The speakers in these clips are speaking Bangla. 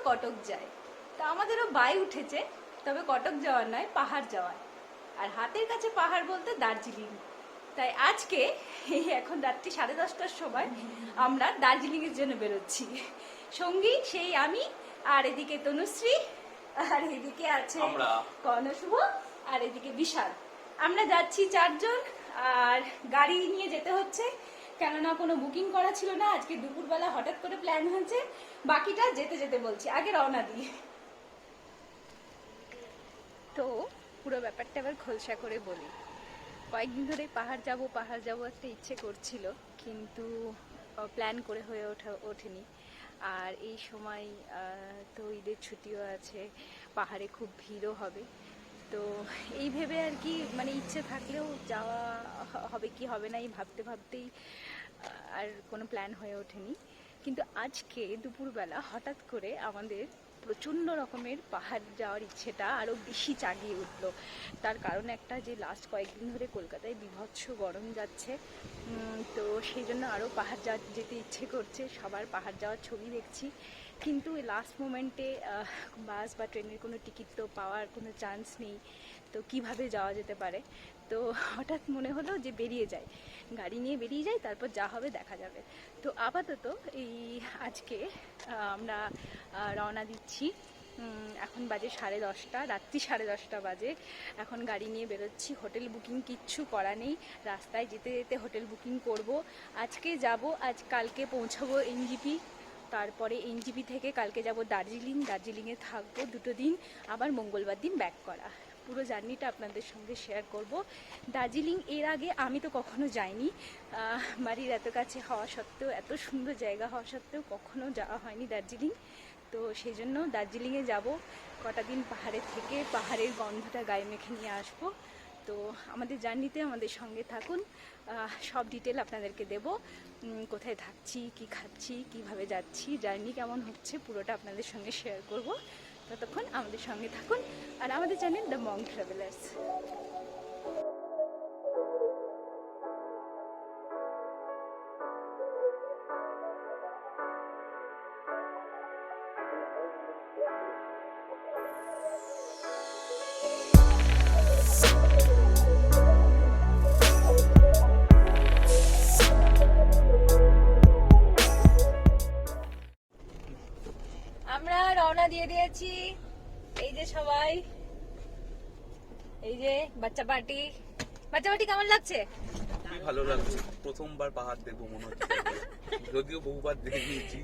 কটক যায়। তা আমাদেরও বাই উঠেছে, তবে কটক যাওয়ার নয়, পাহাড় যাওয়ার। আর হাতের কাছে পাহাড় বলতে দার্জিলিং। তাই আজকে এই এখন রাত্রি 10:30টার সময় আমরা দার্জিলিংয়ের জন্য বেরোচ্ছি। সঙ্গী সেই আমি, আর এদিকে তনুশ্রী, আর এদিকে আছে কর্ণশুভ, আর এদিকে বিশাল। আমরা যাচ্ছি 4 জন, আর গাড়ি নিয়ে যেতে হচ্ছে কেননা কোনো বুকিং করা ছিল না। আজকে দুপুরবেলা হঠাৎ করে প্ল্যান হয়েছে, বাকিটা যেতে যেতে বলছি। আগে রওনা দিই। তো পুরো ব্যাপারটা এবার খোলসা করে বলি। কয়েকদিন ধরে পাহাড় যাব একটা ইচ্ছে করছিল, কিন্তু প্ল্যান করে হয়ে ওঠেনি। আর এই সময় তো ঈদের ছুটিও আছে, পাহাড়ে খুব ভিড়ও হবে। তো এই ভেবে আর কি, মানে ইচ্ছে থাকলেও যাওয়া হবে কি হবে না এই ভাবতে ভাবতেই আর কোনো প্ল্যান হয়ে ওঠেনি। কিন্তু আজকে দুপুরবেলা হঠাৎ করে আমাদের প্রচণ্ড রকমের পাহাড় যাওয়ার ইচ্ছেটা আরও বেশি জাগিয়ে উঠল। তার কারণ একটা, যে লাস্ট কয়েকদিন ধরে কলকাতায় বীভৎস গরম যাচ্ছে, তো সেই জন্য আরও পাহাড় যেতে ইচ্ছে করছে। সবার পাহাড় যাওয়ার ছবি দেখছি, কিন্তু লাস্ট মোমেন্টে বাস বা ট্রেনের কোনো টিকিট তো পাওয়ার কোনো চান্স নেই। তো কিভাবে যাওয়া যেতে পারে, তো হঠাৎ মনে হলো যে বেরিয়ে যায়, গাড়ি নিয়ে বেরিয়ে যাই, তারপর যা হবে দেখা যাবে। তো আপাতত এই আজকে আমরা রওনা দিচ্ছি। এখন বাজে 10:30, রাত্রি 10:30 বাজে। এখন গাড়ি নিয়ে বেরোচ্ছি। হোটেল বুকিং কিচ্ছু করা নেই, রাস্তায় যেতে যেতে হোটেল বুকিং করব। আজকে যাব, কালকে পৌঁছাবো এনজিপি, তারপরে এনজিপি থেকে কালকে যাব দার্জিলিংয়ে থাকবো 2 দিন, আবার মঙ্গলবার দিন ব্যাক করা। পুরো জার্নিটা আপনাদের সঙ্গে শেয়ার করব। দার্জিলিং এর আগে আমি তো কখনো যাইনি, বাড়ির এত কাছে হওয়া সত্ত্বেও, এত সুন্দর জায়গা হওয়া সত্ত্বেও কখনো যাওয়া হয়নি দার্জিলিং। তো সেই জন্য দার্জিলিংয়ে যাব, কটা দিন পাহাড়ে থেকে পাহাড়ের গন্ধটা গায়ে মেখে নিয়ে আসবো। তো আমাদের জার্নিতে আমাদের সঙ্গে থাকুন, সব ডিটেল আপনাদেরকে দেব। কোথায় থাকছি, কি খাচ্ছি, কিভাবে যাচ্ছি, জার্নি কেমন হচ্ছে, পুরোটা আপনাদের সঙ্গে শেয়ার করব। ততক্ষণ আমাদের সঙ্গে থাকুন, আর আমাদের চ্যানেল দ্য মঙ্ক ট্রাভেলার্স। আমরা রওনা দিয়ে দিয়েছি। এই যে সবাই, এই যে বাচ্চা পার্টি কেমন লাগছে? খুবই ভালো লাগছে, প্রথমবার পাহাড় দেখবো মনে হচ্ছে, যদিও বহুবার দেখে নিয়েছি।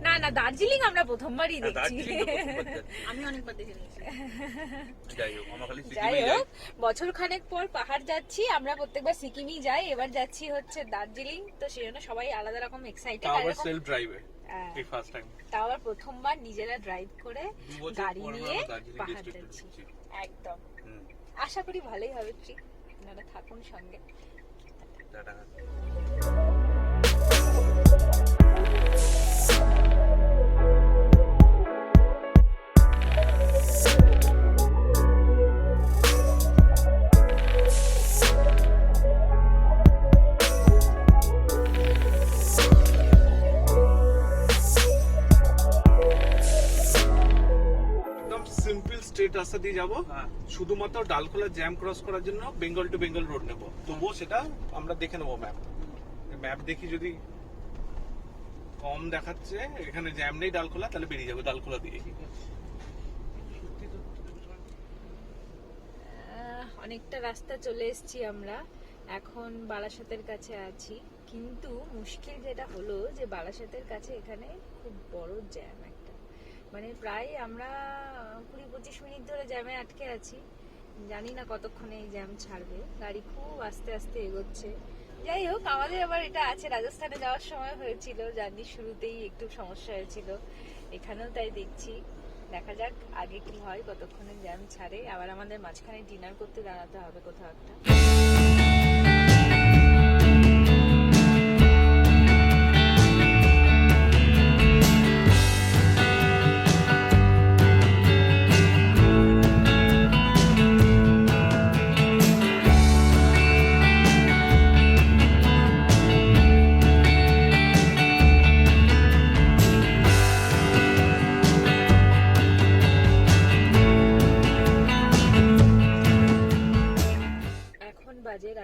না দার্জিলিং আমরা প্রথমবারই দেখছি। আমি অনেকবার দেখে নিয়েছি। যাই হোক, বছর খানেক পর পাহাড় যাচ্ছি। আমরা প্রত্যেকবার সিকিমই যাই, এবার যাচ্ছি হচ্ছে দার্জিলিং। তো সেই জন্য সবাই আলাদা রকম এক্সাইটেড। সেলফ ড্রাইভে এই ফার্স্ট টাইম, তাও আবার প্রথমবার নিজেরা ড্রাইভ করে গাড়ি নিয়ে পাহাড় যাচ্ছি। একদম, আশা করি ভালোই হবে। ট্রিপ আপনারা থাকুন সঙ্গে। রাস্তা দিয়ে যাবো, শুধুমাত্র ডালখোলা জ্যাম ক্রস করার জন্য বেঙ্গল টু বেঙ্গল রোড নেবো। তবুও সেটা আমরা দেখে নেবো, ম্যাপ দেখি যদি কম দেখাচ্ছে এখানে জ্যাম নেই ডালখোলা, তাহলে বেরিয়ে যাবো ডালখোলা দিয়ে। অনেকটা রাস্তা চলে এসেছি আমরা, এখন বারাসাতের কাছে আছি। কিন্তু মুশকিল যেটা হলো যে বারাসাতের কাছে এখানে খুব বড় জ্যাম একটা, মানে প্রায় আমরা 20-25 মিনিট ধরে জ্যামে আটকে আছি। জানি না কতক্ষণে এই জ্যাম ছাড়বে, গাড়ি খুব আস্তে আস্তে এগোচ্ছে। যাই হোক, আমাদের আবার এটা আছে, রাজস্থানে যাওয়ার সময় হয়েছিল, জার্নির শুরুতেই একটু সমস্যা হয়েছিল, এখানেও তাই দেখছি। দেখা যাক আগে কি হয়, কতক্ষণে জ্যাম ছাড়ে। আবার আমাদের মাঝখানে ডিনার করতে দাঁড়াতে হবে কোথাও একটা।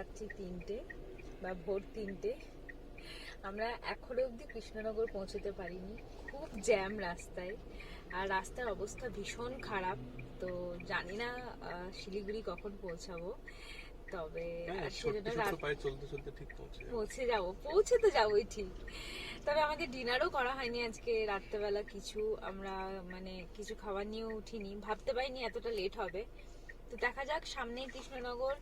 রাত্রি 3টে বা ভোর 3টে। আমরা এখনো অবধি কৃষ্ণনগর পৌঁছতে পারিনি, খুব জ্যাম রাস্তায়, আর রাস্তার অবস্থা ভীষণ খারাপ। তো জানি না শিলিগুড়ি কখন পৌঁছাবো, তবে পৌঁছে তো যাবোই ঠিক। তবে আমাদের ডিনারও করা হয়নি আজকে রাত্রেবেলা, কিছু আমরা মানে কিছু খাবার নিয়েও উঠিনি, ভাবতে পারিনি এতটা লেট হবে। তো দেখা যাক, সামনেই কৃষ্ণনগর,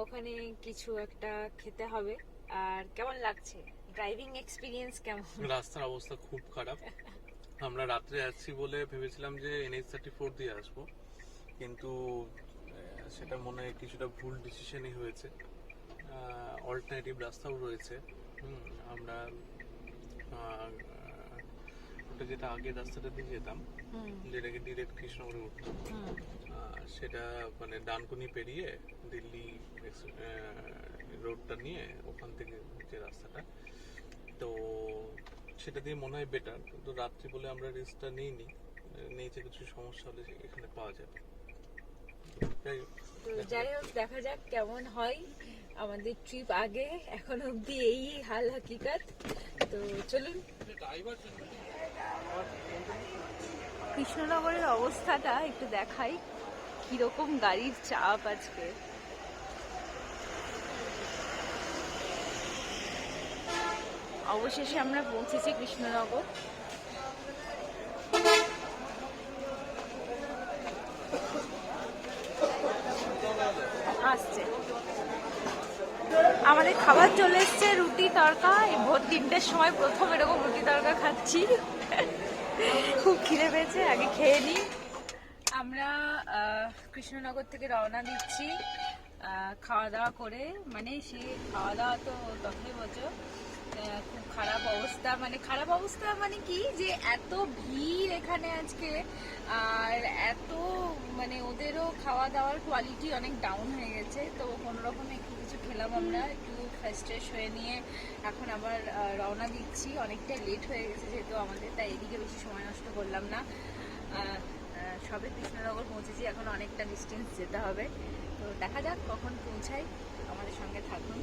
ওখানে কিছু একটা খেতে হবে। আর কেমন লাগছে ড্রাইভিং এক্সপিরিয়েন্স? কেমন? রাস্তার অবস্থা খুব খারাপ। আমরা রাত্রে আসছি বলে ভেবেছিলাম যে NH-34 দিয়ে আসবো, কিন্তু সেটা মনে হয় কিছুটা ভুল ডিসিশনই হয়েছে। অল্টারনেটিভ রাস্তাও রয়েছে। আমরা ওটা যেটা আগে রাস্তাটা দিয়ে যেতাম, যেটাকে ডিরেক্ট কৃষ্ণনগরে উঠতাম, সেটা মানে ডানকুনি পেরিয়ে দিল্লি রোডটা নিয়ে ওখান থেকে যে রাস্তাটা, তো সেটা দিয়ে মনে হয় বেটার। কিন্তু রাত্রি বলে আমরা রিস্কটা নিইনি, নিচে কিছু সমস্যা হলে এখানে পাওয়া যাবে। যাই হোক, দেখা যাক কেমন হয় আমাদের ট্রিপ। আগে এখন অবধি এই হাল হাকিকত। তো চলুন। কৃষ্ণনগরের অবস্থাটা একটু দেখাই, কিরকম গাড়ির চাপ আজকে। অবশেষে আমরা পৌঁছেছি কৃষ্ণনগর। আসছে আমাদের খাবার চলে এসছে, রুটি তড়কা। ভোর 3টের সময় প্রথম এরকম রুটি তড়কা খাচ্ছি, খুব খিদে পেয়েছে, আগে খেয়ে নিই। আমরা কৃষ্ণনগর থেকে রওনা দিচ্ছি খাওয়া দাওয়া করে। মানে সে খাওয়া দাওয়া তো তথই বোঝো, খুব খারাপ অবস্থা। মানে খারাপ অবস্থা মানে কি, যে এত ভিড় এখানে আজকে, আর এত মানে ওদেরও খাওয়া দাওয়ার কোয়ালিটি অনেক ডাউন হয়ে গেছে। তো কোনো রকমে একটু কিছু খেলাম আমরা, একটু ফ্রেশ ট্রেশ হয়ে নিয়ে এখন আবার রওনা দিচ্ছি। অনেকটা লেট হয়ে গেছে যেহেতু আমাদের, তাই এদিকে বেশি সময় নষ্ট করলাম না। সবে কৃষ্ণনগর পৌঁছেছি, এখন অনেকটা ডিস্টেন্স যেতে হবে। তো দেখা যাক কখন পৌঁছাই, আমাদের সঙ্গে থাকুন।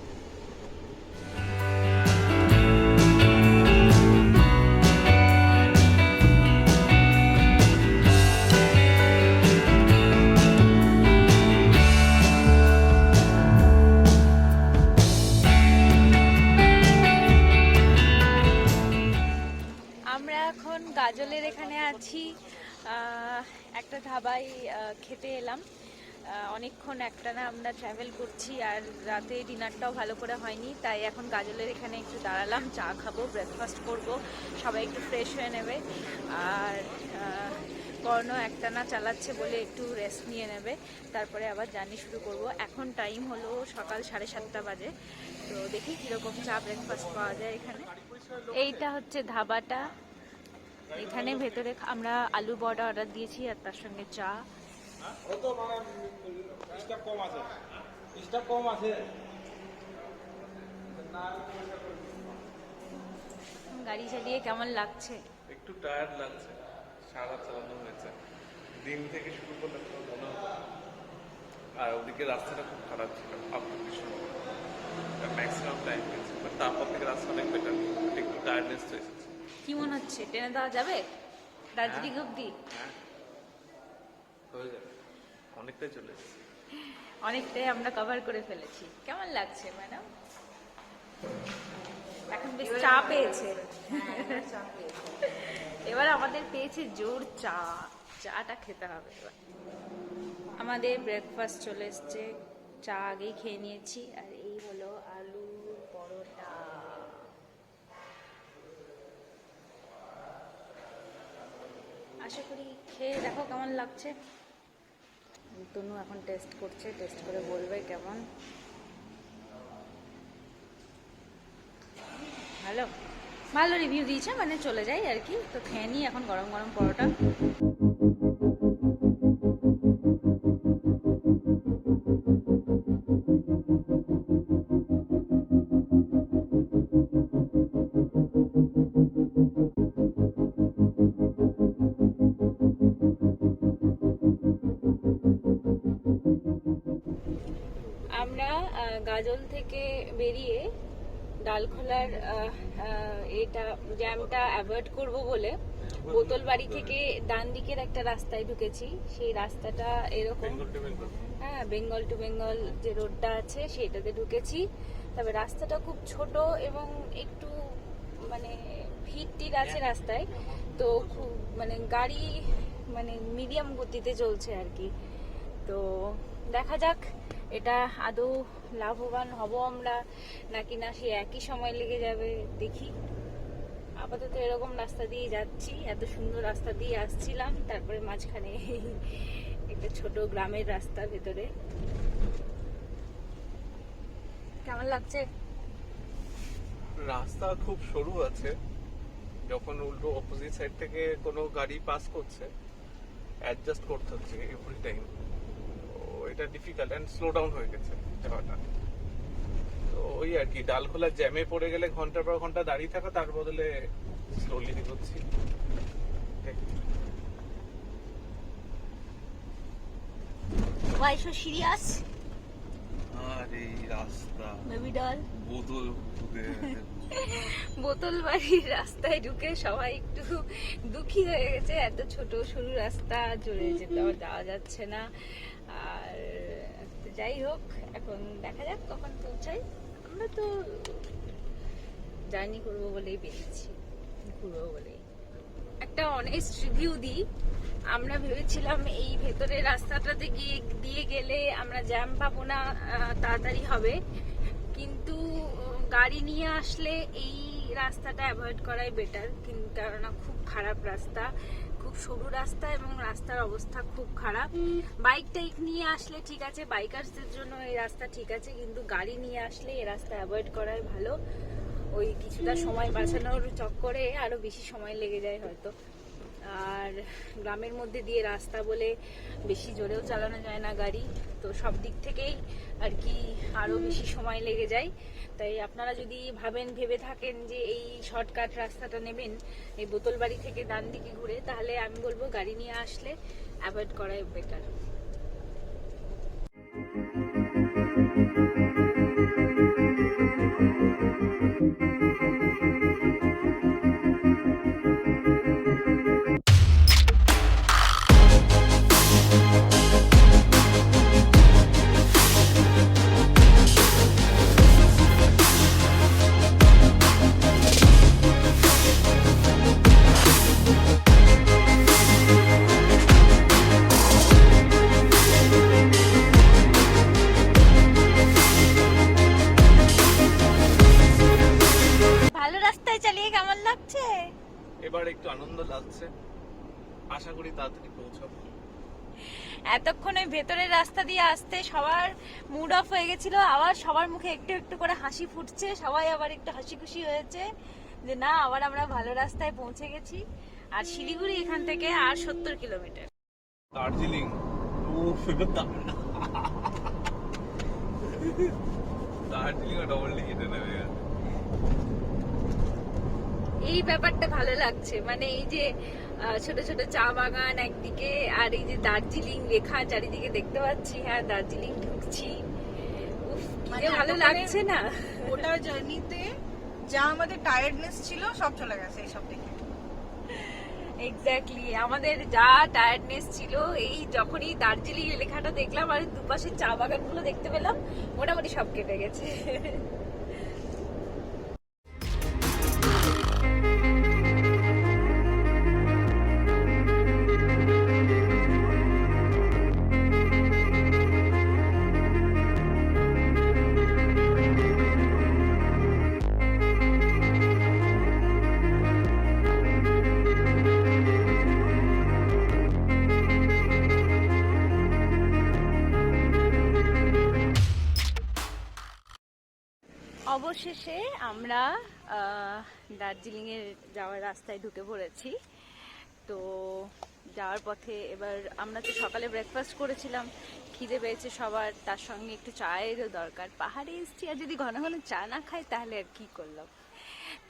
আমরা এখন গাজলের এখানে আছি, একটা ধাবায় খেতে এলাম। অনেকক্ষণ একটানা আমরা ট্রাভেল করছি, আর রাতে ডিনারটাও ভালো করে হয়নি, তাই এখন গাজলের এখানে একটু দাঁড়ালাম, চা খাবো, ব্রেকফাস্ট করব, সবাই একটু ফ্রেশ হয়ে নেবে। আর কর্ণ একটানা চালাচ্ছে বলে একটু রেস্ট নিয়ে নেবে, তারপরে আবার জার্নি শুরু করব। এখন টাইম হলো সকাল 7:30 বাজে। তো দেখি কীরকম চা ব্রেকফাস্ট পাওয়া যায় এখানে। এইটা হচ্ছে ধাবাটা, এখানে ভেতরে আমরা আলু বড়া অর্ডার দিয়েছি, আর তার সঙ্গে চা। গাড়ি চালিয়ে কেমন লাগছে? একটু টায়ার্ড লাগছে, সারা চালানো হয়েছে, দিন থেকে শুরু করলে মনে হতো। আর ওদিকে রাস্তাটা খুব খারাপ ছিল, ম্যাক্সিমাম টাইম গেছে, বাট তারপর থেকে রাস্তা অনেক বেটার, একটু টায়ার্ডনেস তো এসেছে। কি মনে হচ্ছে, ট্রেনে দেওয়া যাবে দার্জিলিং অব্দি? হ্যাঁ, হয়ে যাবে, অনেকটাই চলে এসেছে, অনেকটাই আমরা কভার করে ফেলেছি। কেমন লাগছে ম্যাডাম? এখন বেশ চা পেয়েছে, এবার আমাদের পেয়েছে জোর চা, চাটা খেতে হবে এবার। আমাদের ব্রেকফাস্ট চলে এসছে, চা আগেই খেয়ে নিয়েছি, আর এই হলো আলু পরোটা। আশা করি খেয়ে দেখো কেমন লাগছে। তনু এখন টেস্ট করছে, টেস্ট করে বলবে কেমন। ভালো ভালো রিভিউ দিয়েছে, মানে চলে যাই আর কি। তো খেয়ে নিই এখন গরম গরম পরোটা। আমরা গাজল থেকে বেরিয়ে ডালখোলার এটা জ্যামটা অ্যাভয়েড করব বলে বোতলবাড়ি থেকে ডান দিকের একটা রাস্তায় ঢুকেছি। সেই রাস্তাটা এরকম, হ্যাঁ, বেঙ্গল টু বেঙ্গল যে রোডটা আছে সেটাতে ঢুকেছি। তবে রাস্তাটা খুব ছোট এবং একটু মানে ভিড় আছে রাস্তায়, তো খুব মানে গাড়ি মানে মিডিয়াম গতিতে চলছে আর কি। তো দেখা যাক এটা আদৌ লাভবান হব আমরা নাকি না, সে একই সময় লেগে যাবে দেখি। আপাতত এরকম রাস্তা দিয়ে যাচ্ছি, এত সুন্দর রাস্তা দিয়ে আসছিলাম, তারপরে মাঝখানে একটা ছোট গ্রামের রাস্তা ভেতরে। কেমন লাগছে? রাস্তা খুব সরু আছে, যখন উল্টো অপোজিট সাইড থেকে কোনো গাড়ি পাস করছে অ্যাডজাস্ট করতে হচ্ছে এভরি টাইম। এটা ডিফিকাল্ট অ্যান্ড স্লো ডাউন হয়ে গেছে যাওয়াটা। তো ওই আর কি, ডালখোলা জ্যামে পড়ে গেলে ঘন্টার পর ঘন্টা দাঁড়িয়ে থাকা, তার বদলে স্লোলি এগোচ্ছি। Why so serious? আরে রাস্তা Baby doll. বোতল বোতল বাড়ির রাস্তায় ঢুকে সবাই একটু দুঃখী হয়ে গেছে, এত ছোট সরু রাস্তা, জোরে যেতেও যাওয়া যাচ্ছে না। আর যাই হোক, এখন দেখা যাক কখন পৌঁছাই। আমরা তো জার্নি করবো বলেই বেরিয়েছি, ঘুরবো বলেই। একটা অনেস্ট রিভিউ দিই, আমরা ভেবেছিলাম এই ভেতরের রাস্তাটাতে দিয়ে গেলে আমরা জ্যাম পাবো না, তাড়াতাড়ি হবে, কিন্তু গাড়ি নিয়ে আসলে এই রাস্তাটা অ্যাভয়েড করাই বেটার। কিন্তু কেননা খুব খারাপ রাস্তা, খুব সরু রাস্তা এবং রাস্তার অবস্থা খুব খারাপ। বাইক টাইক নিয়ে আসলে ঠিক আছে, বাইকার্সদের জন্য এই রাস্তা ঠিক আছে, কিন্তু গাড়ি নিয়ে আসলে এই রাস্তা অ্যাভয়েড করাই ভালো। ওই কিছুটা সময় বাঁচানোর চক্করে আরো বেশি সময় লেগে যায় হয়তো। আর গ্রামের মধ্যে দিয়ে রাস্তা বলে বেশি জোরেও চালানো যায় না গাড়ি, তো সব দিক থেকেই আর কি আরো বেশি সময় লেগে যায়। তাই আপনারা যদি ভেবে থাকেন যে এই শর্টকাট রাস্তাটা নেবেন এই বোতলবাড়ি থেকে ডান দিকে ঘুরে, তাহলে আমি বলবো গাড়ি নিয়ে আসলে অ্যাভয়েড করাই বেটার। এবার একটু আনন্দ লাগছে, আশা করি তাড়াতাড়ি পৌঁছাবো। এতক্ষণ ওই ভেতরের রাস্তা দিয়ে আসতে সবার মুড অফ হয়ে গেছিল, আবার সবার মুখে একটু একটু করে হাসি ফুটছে, সবাই আবার একটু হাসি খুশি হয়েছে যে না আবার আমরা ভালো রাস্তায় পৌঁছে গেছি। আর শিলিগুড়ি এখান থেকে আর 70 কিলোমিটার। দার্জিলিং দার্জিলিং ডবল টিকিটে নেমে গেছে। এই ব্যাপারটা ভালো লাগছে, মানে এই যে ছোট ছোট চা বাগান একদিকে, আর এই যে দার্জিলিং লেখা চারিদিকে দেখতে পাচ্ছি, হ্যাঁ দার্জিলিং ঢুকছি, উফ কি যে ভালো লাগছে না। ওটা জার্নিতে যা আমাদের টায়ার্ডনেস ছিল সব চলে গেছে এইসব দেখে। এক্স্যাক্টলি, আমাদের যা টায়ার্ডনেস ছিল এই যখনই দার্জিলিং লেখাটা দেখলাম আর দুপাশে চা বাগানগুলো দেখতে পেলাম, মোটামুটি সব কেটে গেছে। অবশেষে আমরা দার্জিলিং এর যাওয়ার রাস্তায় ঢুকে পড়েছি। তো যাওয়ার পথে এবার আমরা তো সকালে ব্রেকফাস্ট করেছিলাম, খিদে পেয়েছে সবার, তার সঙ্গে একটু চায়েরও দরকার। পাহাড়ে এসেছি আর যদি ঘন ঘন চা না খাই তাহলে আর কি করলাম।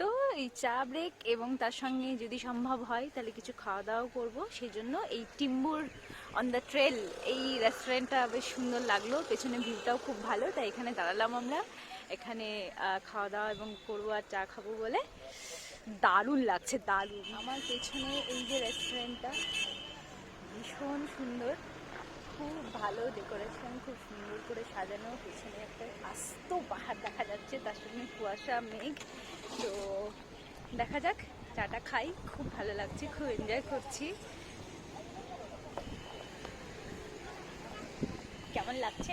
তো এই চা ব্রেক এবং তার সঙ্গে যদি সম্ভব হয় তাহলে কিছু খাওয়া দাওয়াও করবো, সেই জন্য এই টিম্বুর অন দ্য ট্রেল। এই রেস্টুরেন্টটা বেশ সুন্দর লাগলো, পেছনে ভিউটাও খুব ভালো, তাই এখানে দাঁড়ালাম আমরা। এখানে খাওয়া দাওয়া এবং করবো আর চা খাবো বলে। দারুণ লাগছে, দারুণ। আমার পেছনে এই যে রেস্টুরেন্টটা ভীষণ সুন্দর, খুব ভালো ডেকোরেশন, খুব সুন্দর করে সাজানো। পেছনে একটা আস্ত পাহাড় দেখা যাচ্ছে, তার সঙ্গে কুয়াশা মেঘ। তো দেখা যাক, চাটা খাই, খুব ভালো লাগছে, খুব এনজয় করছি। কেমন লাগছে?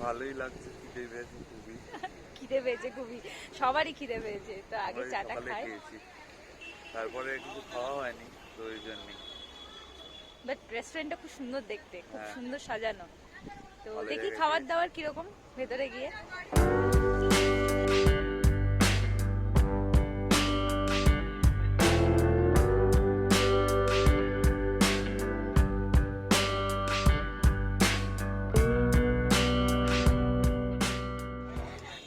ভালোই লাগছে, খিদে পেয়েছে খুবই। খিদে পেয়েছে খুবই, সবারই খিদে পেয়েছে। তো আগে সবাই চাটা সকালে খাই। খেয়েছি, তারপরে কিছু খাওয়া হয়নি, তো ওই জন্যই। বাট রেস্টুরেন্টটা খুব সুন্দর দেখতে, খুব হ্যাঁ। সুন্দর সাজানো। তো ভালো দেখি জায়গায় খাবার খেয়েছি। দাবার কিরকম ভেতরে গিয়ে।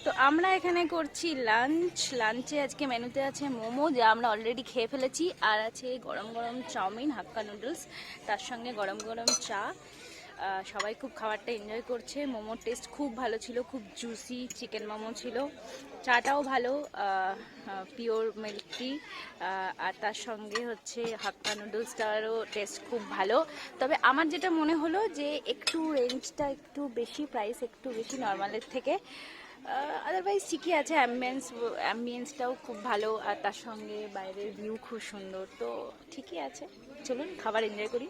তো আমরা এখানে করছি লাঞ্চ। লাঞ্চে আজকে মেনুতে আছে মোমো, যা আমরা অলরেডি খেয়ে ফেলেছি, আর আছে গরম গরম চাউমিন, হাক্কা নুডলস, তার সঙ্গে গরম গরম চা। সবাই খুব খাবারটা এনজয় করছে। মোমোর টেস্ট খুব ভালো ছিল, খুব জুসি চিকেন মোমো ছিল। চাটাও ভালো, পিওর মিল্ক টি। আর তার সঙ্গে হচ্ছে হাক্কা নুডলসটারও টেস্ট খুব ভালো। তবে আমার যেটা মনে হলো যে একটু রেঞ্জটা একটু বেশি, প্রাইস একটু বেশি নর্মালের থেকে। আদারওয়াইজ ঠিকই আছে, অ্যাম্বিয়েন্সটাও খুব ভালো, আর তার সঙ্গে বাইরের ভিউ খুব সুন্দর। তো ঠিকই আছে, চলুন খাবার এনজয় করি।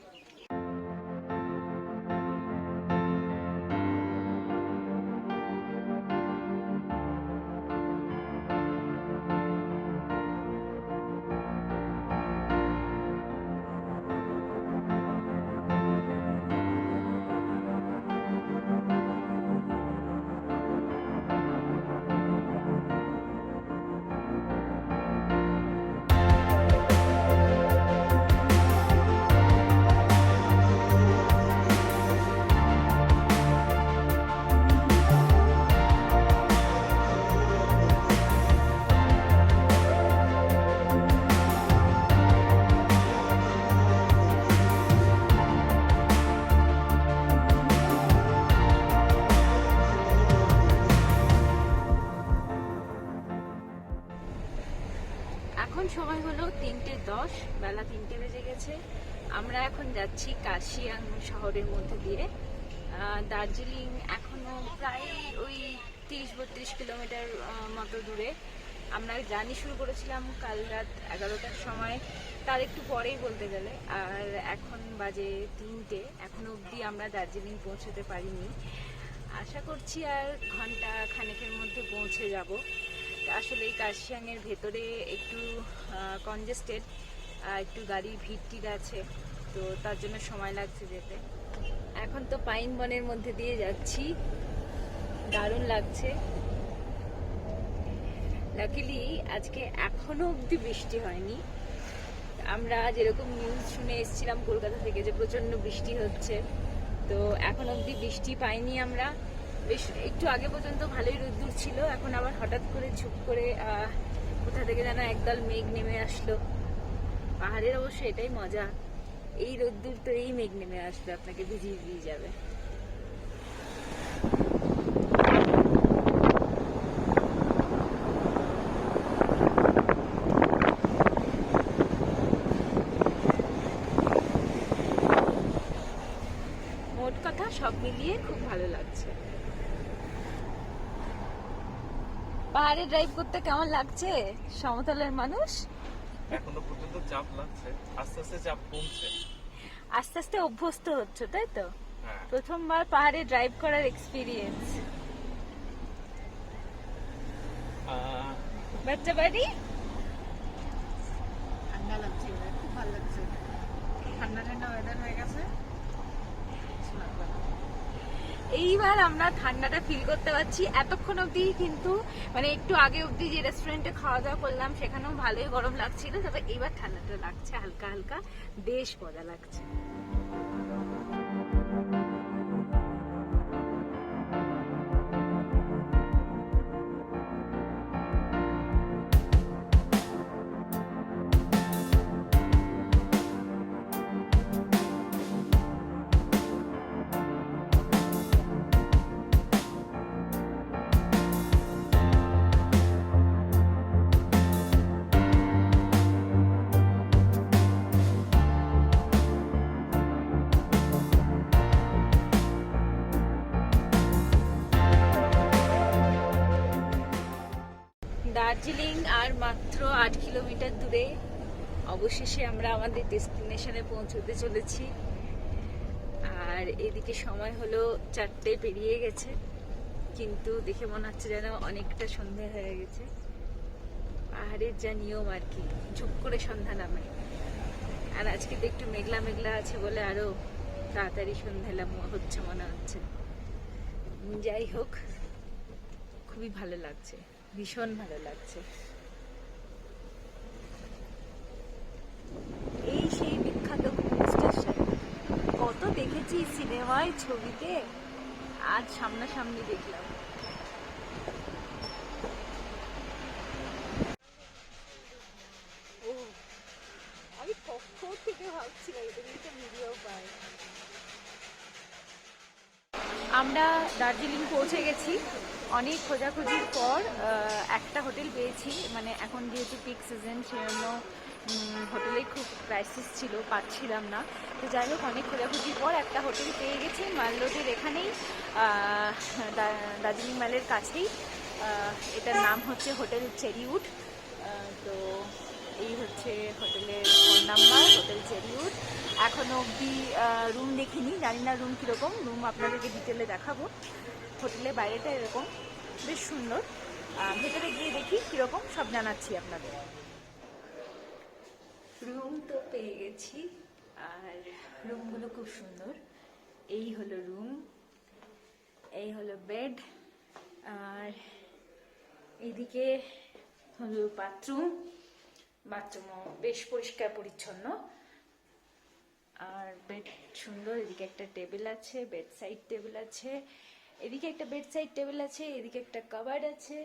এখন সময় হলো 3:10, বেলা 3টে বেজে গেছে। আমরা এখন যাচ্ছি কার্শিয়াং শহরের মধ্যে দিয়ে। দার্জিলিং এখনো প্রায় ওই 30-32 কিলোমিটার মতো দূরে। আমরা জার্নি শুরু করেছিলাম কাল রাত 11টার সময়, তার একটু পরেই বলতে গেলে। আর এখন বাজে 3টে, এখনো অবধি আমরা দার্জিলিং পৌঁছতে পারিনি। আশা করছি আর ঘন্টা খানেকের মধ্যে পৌঁছে যাব। আসলে এই কার্শিয়াংয়ের ভেতরে একটু কনজেস্টেড, একটু গাড়ির ভিড় টির আছে, তো তার জন্য সময় লাগছে যেতে। এখন তো পাইন বনের মধ্যে দিয়ে যাচ্ছি, দারুণ লাগছে। লাকিলি আজকে এখনো অবধি বৃষ্টি হয়নি। আমরা যেরকম নিউজ শুনে এসেছিলাম কলকাতা থেকে যে প্রচন্ড বৃষ্টি হচ্ছে, তো এখন অবধি বৃষ্টি পাইনি আমরা। বেশ একটু আগে পর্যন্ত ভালোই রোদ্দুর ছিল, এখন আবার হঠাৎ করে ঝুপ করে কোথা থেকে যেন একদল মেঘ নেমে আসলো। পাহাড়ের অবশ্য এটাই মজা, এই রোদ্দুর তো এই মেঘ নেমে আসলে আপনাকে ভিজিয়ে দিয়ে যাবে। মোট কথা সব মিলিয়ে খুব ভালো লাগছে। পাহাড়ে ড্রাইভ করতে কেমন লাগছে সমতলের মানুষ? এখনো পর্যন্ত চাপ লাগছে, আস্তে আস্তে চাপ কমছে। আস্তে আস্তে অভ্যস্ত হচ্ছে, তাই তো? হ্যাঁ। প্রথমবার পাহাড়ে ড্রাইভ করার এক্সপিরিয়েন্স। বাচ্চা বাড়ি ঠান্ডা লাগছে এবার, খুব ভালো লাগছে। ঠান্ডা ঠান্ডা ওয়েদার হয়ে গেছে। এইবার আমরা ঠান্ডাটা ফিল করতে পারছি। এতক্ষণ অবধি কিন্তু মানে একটু আগে অবধি যে রেস্টুরেন্টে খাওয়া দাওয়া করলাম সেখানেও ভালোই গরম লাগছিল, তবে এইবার ঠান্ডাটা লাগছে হালকা হালকা, বেশ মজা লাগছে। দার্জিলিং আর মাত্র 8 কিলোমিটার দূরে। অবশেষে আমরা আমাদের ডেস্টিনেশনে পৌঁছতে চলেছি। আর এদিকে সময় হলো 4টে পেরিয়ে গেছে, কিন্তু দেখে মনে হচ্ছে যেন অনেকটা সন্ধে হয়ে গেছে। পাহাড়ের যা নিয়ম আর কি, ঝুপ করে সন্ধ্যা নামে। আর আজকে তো একটু মেঘলা মেঘলা আছে বলে আরো তাড়াতাড়ি সন্ধ্যা হচ্ছে মনে হচ্ছে। যাই হোক, খুবই ভালো লাগছে, ভীষণ ভালো লাগছে। এই সেই বিখ্যাত স্টেশন, কত দেখেছি সিনেমায় ছবিতে, আজ সামনাসামনি দেখলাম। ও, আমি কখন থেকে ভাবছিলাম এটা কিন্তু ভিডিও পাই। আমরা দার্জিলিং পৌঁছে গেছি। অনেক খোঁজাখুঁজির পর একটা হোটেল পেয়েছি। মানে এখন যেহেতু পিক সিজন, সেজন্য হোটেলে খুব ক্রাইসিস ছিল, পাচ্ছিলাম না। তো যাই হোক, অনেক খোঁজাখুঁজির পর একটা হোটেল পেয়ে গেছি মাল রোডের এখানেই, দার্জিলিং মালের কাছেই। এটার নাম হচ্ছে হোটেল চেরিউড। তো এই হচ্ছে হোটেলের ফোন নাম্বার, হোটেল চেরিউড। এখনো অবধি রুম দেখিনি, জানি না রুম কীরকম। রুম আপনাদেরকে ডিটেলে দেখাবো। হোটেলের বাইরেটা এরকম, বেশ সুন্দর। ভেতরে গিয়ে দেখি কীরকম, সব জানাচ্ছি আপনাদের। রুম তো পেয়ে গেছি, আর রুমগুলো খুব সুন্দর। এই হলো রুম, এই হলো বেড, আর এদিকে হলো বাথরুম। বাথরুমও বেশ পরিষ্কার পরিচ্ছন্ন, আর বেড সুন্দর। এদিকে একটা টেবিল আছে, বেড সাইড টেবিল আছে। এদিকে একটা বেড সাইড টেবিল আছে, এদিকে একটা কাবার্ড আছে,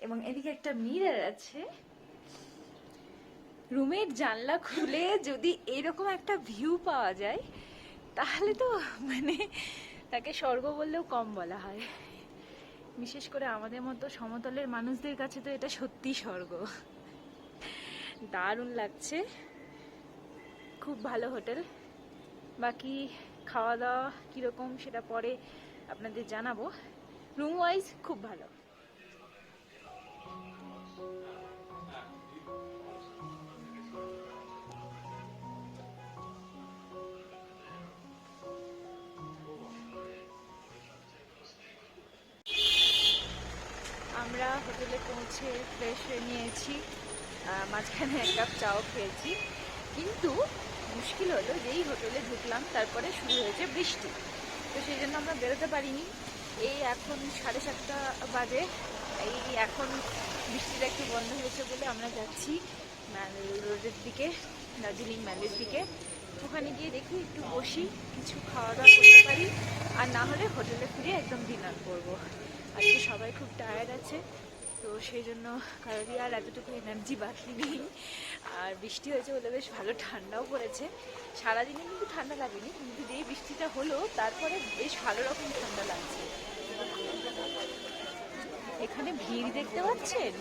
এবং এদিকে একটা মিরর আছে। রুমের জানলা খুলে যদি এরকম একটা ভিউ পাওয়া যায়, তাহলে তো মানে তাকে স্বর্গ বললেও কম বলা হয়। বিশেষ করে আমাদের মতো সমতলের মানুষদের কাছে তো এটা সত্যি স্বর্গ। দারুণ লাগছে, খুব ভালো হোটেল। বাকি খাওয়া দাওয়া কীরকম সেটা পরে আপনাদের জানাবো। রুম ওয়াইজ খুব ভালো। আমরা হোটেলে পৌঁছে ফ্রেশ হয়ে নিয়েছি, মাঝখানে এক কাপ চাও খেয়েছি। কিন্তু মুশকিল হলো, যেই হোটেলে ঢুকলাম তারপরে শুরু হয়েছে বৃষ্টি। তো সেই জন্য আমরা বেরোতে পারিনি। এই এখন 7:30 বাজে। এই এখন বৃষ্টিটা একটু বন্ধ হয়েছে বলে আমরা যাচ্ছি ম্যাল রোডের দিকে, দার্জিলিং ম্যালের দিকে। ওখানে গিয়ে দেখি একটু বসি, কিছু খাওয়া দাওয়া করতে পারি, আর না হলে হোটেলে ফিরে একদম ডিনার করবো। আজকে সবাই খুব টায়ার্ড আছে, তো সেই জন্য কারোরই আর এতটুকু এনার্জি বাকি নেই। আর বৃষ্টি হয়েছে বলে বেশ ভালো ঠান্ডাও পড়েছে। সারাদিনে কিন্তু ঠান্ডা লাগেনি, কিন্তু যেই বৃষ্টিটা হলো তারপরে বেশ ভালো রকম ঠান্ডা লাগছে। এখানে ভিড় দেখতে পাচ্ছেন,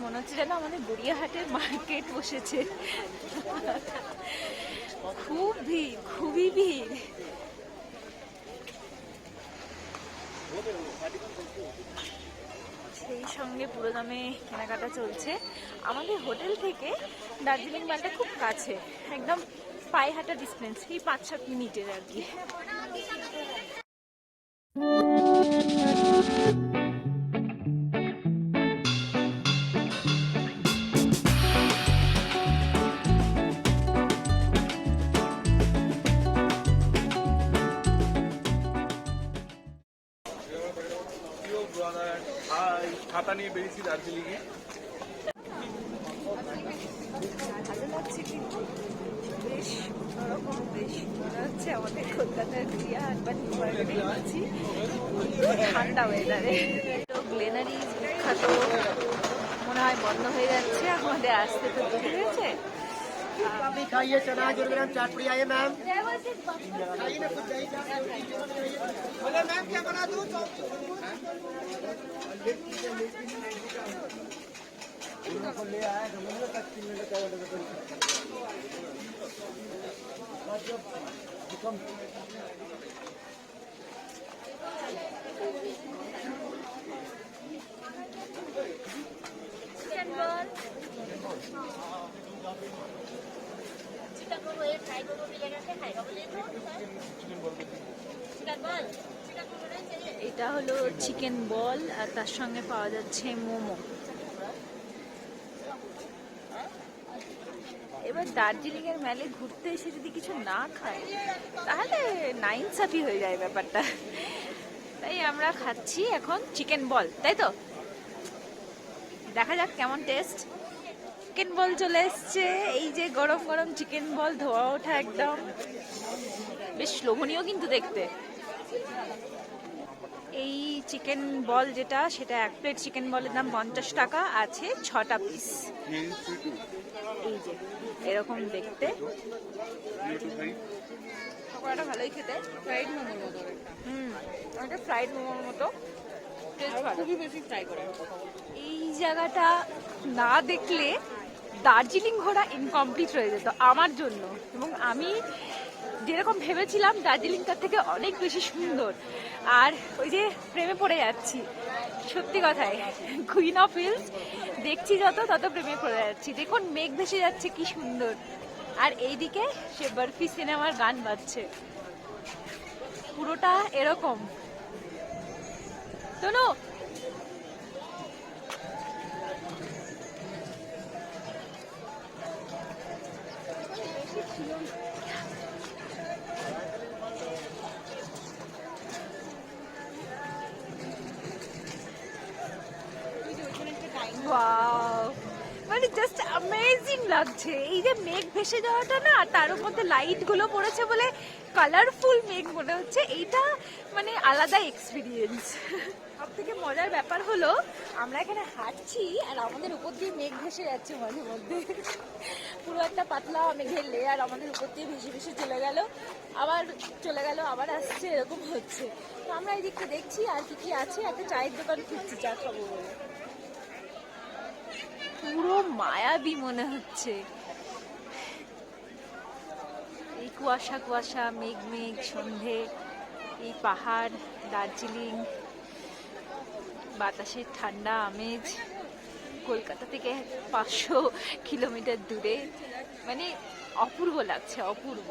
মনে হচ্ছে যেন আমাদের গড়িয়াহাটের মার্কেট বসেছে। খুব ভিড়, খুবই ভিড়। সেই সঙ্গে পুরো দামে কেনাকাটা চলছে। আমাদের হোটেল থেকে দার্জিলিং মালটা খুব কাছে, একদম পায়ে হাঁটা ডিস্টেন্স, এই 5-7 মিনিটের আর কি। ছাতা নিয়ে বেরিয়েছি দার্জিলিং এ। ভালো লাগছে, কিন্তু বেশ অন্যরকম, বেশ মনে হচ্ছে আমাদের কলকাতার গড়িয়াহাট বা নিউ মার্কেটে আছি, ঠান্ডা ওয়েদারে। তো গ্লেনারিজ বিখ্যাত, মনে হয় বন্ধ হয়ে যাচ্ছে, আমাদের আসতে তো দেরি হয়েছে। खाइए चना ग्राम चाट पड़ी आइए मैम। बोले मैम क्या बना दूं? ले आया চিকেন বল, এটা হলো চিকেন বল আর তার সঙ্গে পাওয়া যাচ্ছে মোমো। এবার দার্জিলিং এর মেলে ঘুরতে এসে যদি কিছু না খাই তাহলে নাইনসাফি হয়ে যায় ব্যাপারটা। তাই আমরা খাচ্ছি এখন চিকেন বল, তাই তো দেখা যাক কেমন টেস্ট। চিকেন বল চলে এসছে, এই যে গরম গরম চিকেন বল, ধোয়া ওঠা একদম, বেশ লোভনীয় কিন্তু দেখতে। এই চিকেন বল যেটা, সেটা এক প্লেট চিকেন বলের দাম 50 টাকা, আছে 6টা পিস। এই যে এরকম দেখতে, পকোড়াটা ভালোই খেতে, ফ্রাইড মোমোর মতো। অনেকটা ফ্রাইড মোমোর মতো, খুবই বেশি ফ্রাই করে। এই জায়গাটা না দেখলে দার্জিলিং ঘোরা ইনকমপ্লিট হয়ে যেত আমার জন্য, এবং আমি যেরকম ভেবেছিলাম দার্জিলিং তার থেকে অনেক বেশি সুন্দর। আর ওই যে প্রেমে পড়ে যাচ্ছি, সত্যি কথাই, কুইন অফ হিলস দেখছি যত তত প্রেমে পড়ে যাচ্ছি। দেখুন মেঘ ভেসে যাচ্ছে কি সুন্দর, আর এইদিকে সে বরফি সিনেমার গান বাজছে, পুরোটা এরকম। শোনো, মানে জাস্ট অ্যামেজিং লাগছে। এই যে মেঘ ভেসে যাওয়াটা না, তার মধ্যে লাইট গুলো পড়েছে বলে কালারফুল মেঘ মনে হচ্ছে, এইটা মানে আলাদা এক্সপিরিয়েন্স। সব থেকে মজার ব্যাপার হলো আমরা এখানে হাঁটছি আর আমাদের উপর দিয়ে মেঘ ভেসে যাচ্ছে মাঝে মধ্যে, পুরো একটা পাতলা মেঘের লেয়ার আমাদের উপর দিয়ে ভেসে ভেসে চলে গেল, আবার চলে গেল, আবার আসছে, এরকম হচ্ছে। তো আমরা এই দিকটা দেখছি আর কি কি আছে, একটা চায়ের দোকান খুঁজছি চা খাবো বলে। পুরো মায়াবী মনে হচ্ছে, এই কুয়াশা কুয়াশা, মেঘ মেঘ, সন্ধে, এই পাহাড়, দার্জিলিং, বাতাসের ঠান্ডা আমেজ, কলকাতা থেকে 500 কিলোমিটার দূরে, মানে অপূর্ব লাগছে, অপূর্ব।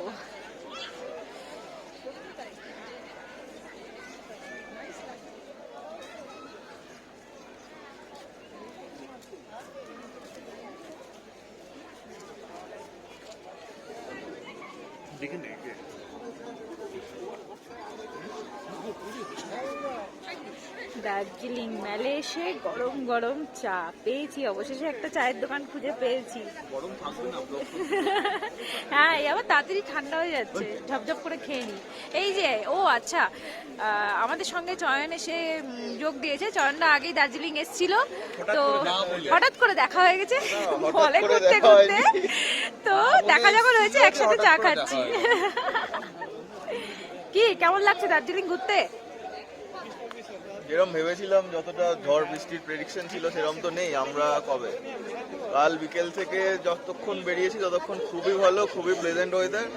দার্জিলিং মেলে এসে গরম গরম চা পেয়েছি, অবশেষে একটা চায়ের দোকান খুঁজে পেয়েছি। হ্যাঁ, এই আবার তাড়াতাড়ি ঠান্ডা হয়ে যাচ্ছে, ঝপঝপ করে খেয়ে নি। এই যে, ও আচ্ছা, আমাদের সঙ্গে চয়ন এসে যোগ দিয়েছে। চয়নটা আগেই দার্জিলিং এসেছিল, তো হঠাৎ করে দেখা হয়ে গেছে ফলে করতে করতে, তো দেখা যখন হয়েছে একসাথে চা খাচ্ছি। কি কেমন লাগছে দার্জিলিং ঘুরতে? যেরকম ভেবেছিলাম, যতটা ঝড় বৃষ্টির প্রেডিকশন ছিল সেরকম তো নেই। আমরা কবে কাল বিকেল থেকে যতক্ষণ বেরিয়েছি ততক্ষণ খুবই ভালো, খুবই প্লেজেন্ট ওয়েদার।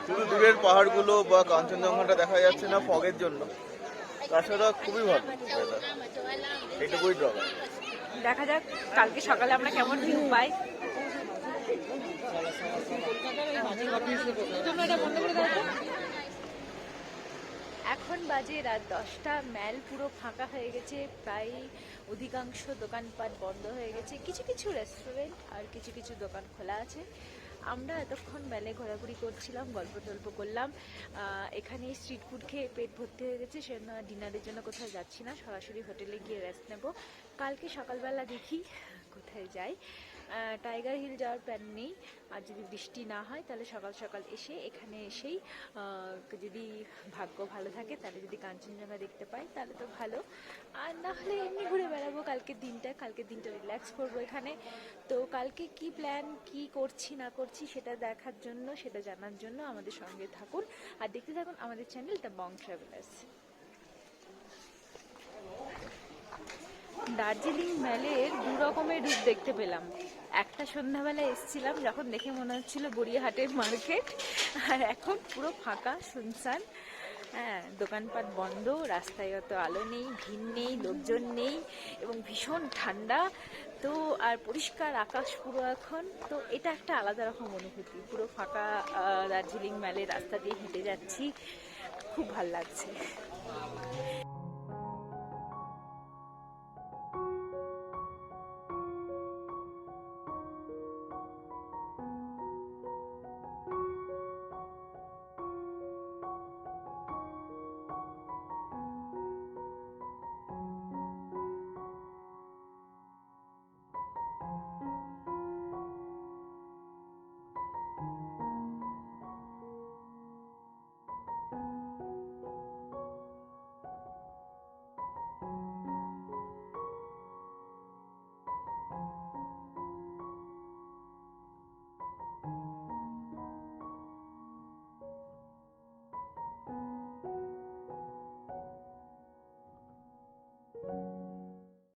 শুধু দূরের পাহাড়গুলো বা কাঞ্চনজঙ্ঘাটা দেখা যাচ্ছে না ফগের জন্য, তাছাড়া খুবই ভালো ওয়েদার, এইটুকুই ড্রব্যাক। দেখা যাক কালকে সকালে আমরা কেমন ভিউ পাই। এখন বাজে রাত 10টা, ম্যাল পুরো ফাঁকা হয়ে গেছে, প্রায় অধিকাংশ দোকানপাট বন্ধ হয়ে গেছে, কিছু কিছু রেস্টুরেন্ট আর কিছু কিছু দোকান খোলা আছে। আমরা এতক্ষণ মেলে ঘোরাঘুরি করছিলাম, গল্প টল্প করলাম। এখানে স্ট্রিট ফুড খেয়ে পেট ভর্তি হয়ে গেছে, সেজন্য ডিনারের জন্য কোথাও যাচ্ছি না, সরাসরি হোটেলে গিয়ে রেস্ট নেব। কালকে সকালবেলা দেখি কোথায় যাই। টাইগার হিল যাওয়ার প্ল্যান নেই, আর যদি বৃষ্টি না হয় তাহলে সকাল সকাল এসে এখানে এসেই যদি ভাগ্য ভালো থাকে তাহলে যদি কাঞ্চনজঙ্ঘা দেখতে পাই তাহলে তো ভালো, আর না হলে এমনি ঘুরে বেড়াবো কালকের দিনটা রিল্যাক্স করবো এখানে। তো কালকে কি প্ল্যান, কি করছি না করছি সেটা দেখার জন্য, সেটা জানার জন্য আমাদের সঙ্গে থাকুন আর দেখতে থাকুন আমাদের channel the Bong travellers. Darjeeling মেলের দু রকমের রূপ দেখতে পেলাম। একটা সন্ধ্যাবেলা এসেছিলাম যখন দেখে মনে হচ্ছিল গড়িয়াহাটের মার্কেট, আর এখন পুরো ফাঁকা শুনশান। হ্যাঁ, দোকানপাট বন্ধ, রাস্তায় অত আলো নেই, ভিড় নেই, লোকজন নেই এবং ভীষণ ঠান্ডা। তো আর পরিষ্কার আকাশ পুরো এখন, তো এটা একটা আলাদা রকম অনুভূতি। পুরো ফাঁকা দার্জিলিং ম্যালের রাস্তা দিয়ে হেঁটে যাচ্ছি, খুব ভাল লাগছে।